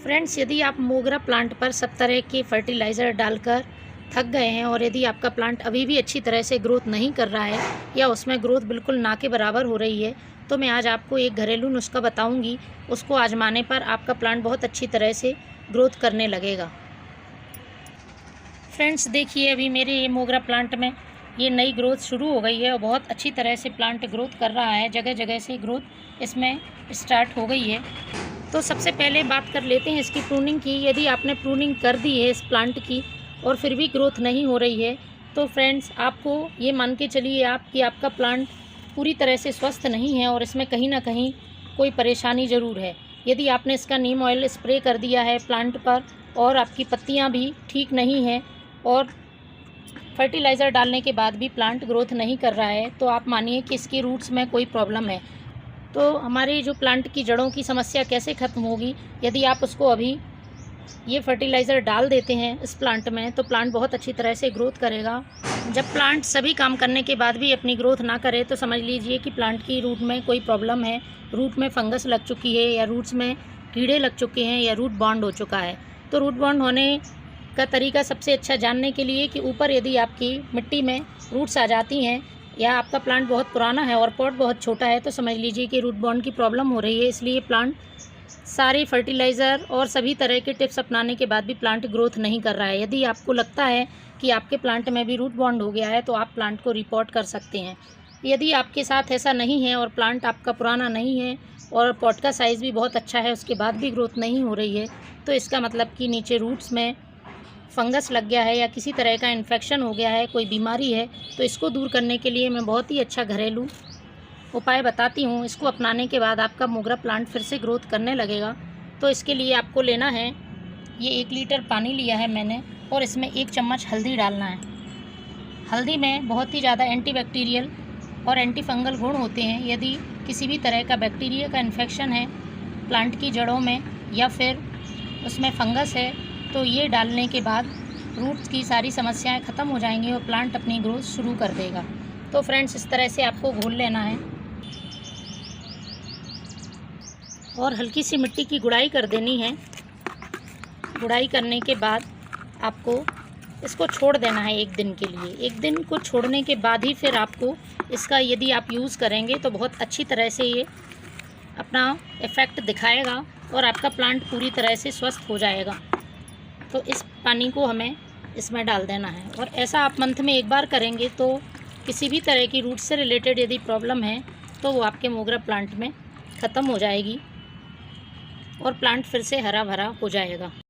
Friends, यदि आप मोगरा प्लांट पर सब तरह के फर्टिलाइज़र डालकर थक गए हैं और यदि आपका प्लांट अभी भी अच्छी तरह से ग्रोथ नहीं कर रहा है या उसमें ग्रोथ बिल्कुल ना के बराबर हो रही है, तो मैं आज आपको एक घरेलू नुस्खा बताऊंगी। उसको आजमाने पर आपका प्लांट बहुत अच्छी तरह से ग्रोथ करने लगेगा। फ्रेंड्स, देखिए अभी मेरे ये मोगरा प्लांट में ये नई ग्रोथ शुरू हो गई है और बहुत अच्छी तरह से प्लांट ग्रोथ कर रहा है। जगह जगह से ग्रोथ इसमें स्टार्ट हो गई है। तो सबसे पहले बात कर लेते हैं इसकी प्रूनिंग की। यदि आपने प्रूनिंग कर दी है इस प्लांट की और फिर भी ग्रोथ नहीं हो रही है, तो फ्रेंड्स आपको ये मान के चलिए आप कि आपका प्लांट पूरी तरह से स्वस्थ नहीं है और इसमें कहीं ना कहीं कोई परेशानी ज़रूर है। यदि आपने इसका नीम ऑयल स्प्रे कर दिया है प्लांट पर और आपकी पत्तियां भी ठीक नहीं हैं और फर्टिलाइज़र डालने के बाद भी प्लांट ग्रोथ नहीं कर रहा है, तो आप मानिए कि इसकी रूट्स में कोई प्रॉब्लम है। तो हमारी जो प्लांट की जड़ों की समस्या कैसे ख़त्म होगी? यदि आप उसको अभी ये फर्टिलाइज़र डाल देते हैं इस प्लांट में, तो प्लांट बहुत अच्छी तरह से ग्रोथ करेगा। जब प्लांट सभी काम करने के बाद भी अपनी ग्रोथ ना करे, तो समझ लीजिए कि प्लांट की रूट में कोई प्रॉब्लम है। रूट में फंगस लग चुकी है या रूट्स में कीड़े लग चुके हैं या रूट बॉन्ड हो चुका है। तो रूट बॉन्ड होने का तरीका सबसे अच्छा जानने के लिए कि ऊपर यदि आपकी मिट्टी में रूट्स आ जाती हैं या आपका प्लांट बहुत पुराना है और पॉट बहुत छोटा है, तो समझ लीजिए कि रूट बॉन्ड की प्रॉब्लम हो रही है। इसलिए प्लांट सारे फर्टिलाइज़र और सभी तरह के टिप्स अपनाने के बाद भी प्लांट ग्रोथ नहीं कर रहा है। यदि आपको लगता है कि आपके प्लांट में भी रूट बॉन्ड हो गया है, तो आप प्लांट को रिपोर्ट कर सकते हैं। यदि आपके साथ ऐसा नहीं है और प्लांट आपका पुराना नहीं है और पॉट का साइज़ भी बहुत अच्छा है, उसके बाद भी ग्रोथ नहीं हो रही है, तो इसका मतलब कि नीचे रूट्स में फंगस लग गया है या किसी तरह का इन्फेक्शन हो गया है, कोई बीमारी है। तो इसको दूर करने के लिए मैं बहुत ही अच्छा घरेलू उपाय बताती हूँ। इसको अपनाने के बाद आपका मोगरा प्लांट फिर से ग्रोथ करने लगेगा। तो इसके लिए आपको लेना है, ये 1 लीटर पानी लिया है मैंने और इसमें 1 चम्मच हल्दी डालना है। हल्दी में बहुत ही ज़्यादा एंटीबैक्टीरियल और एंटी फंगल गुण होते हैं। यदि किसी भी तरह का बैक्टीरिया का इन्फेक्शन है प्लांट की जड़ों में या फिर उसमें फंगस है, तो ये डालने के बाद रूट्स की सारी समस्याएं ख़त्म हो जाएंगी और प्लांट अपनी ग्रोथ शुरू कर देगा। तो फ्रेंड्स, इस तरह से आपको घोल लेना है और हल्की सी मिट्टी की गुड़ाई कर देनी है। गुड़ाई करने के बाद आपको इसको छोड़ देना है 1 दिन के लिए। 1 दिन को छोड़ने के बाद ही फिर आपको इसका यदि आप यूज़ करेंगे तो बहुत अच्छी तरह से ये अपना इफ़ेक्ट दिखाएगा और आपका प्लांट पूरी तरह से स्वस्थ हो जाएगा। तो इस पानी को हमें इसमें डाल देना है और ऐसा आप मंथ में 1 बार करेंगे तो किसी भी तरह की रूट से रिलेटेड यदि प्रॉब्लम है तो वो आपके मोगरा प्लांट में ख़त्म हो जाएगी और प्लांट फिर से हरा भरा हो जाएगा।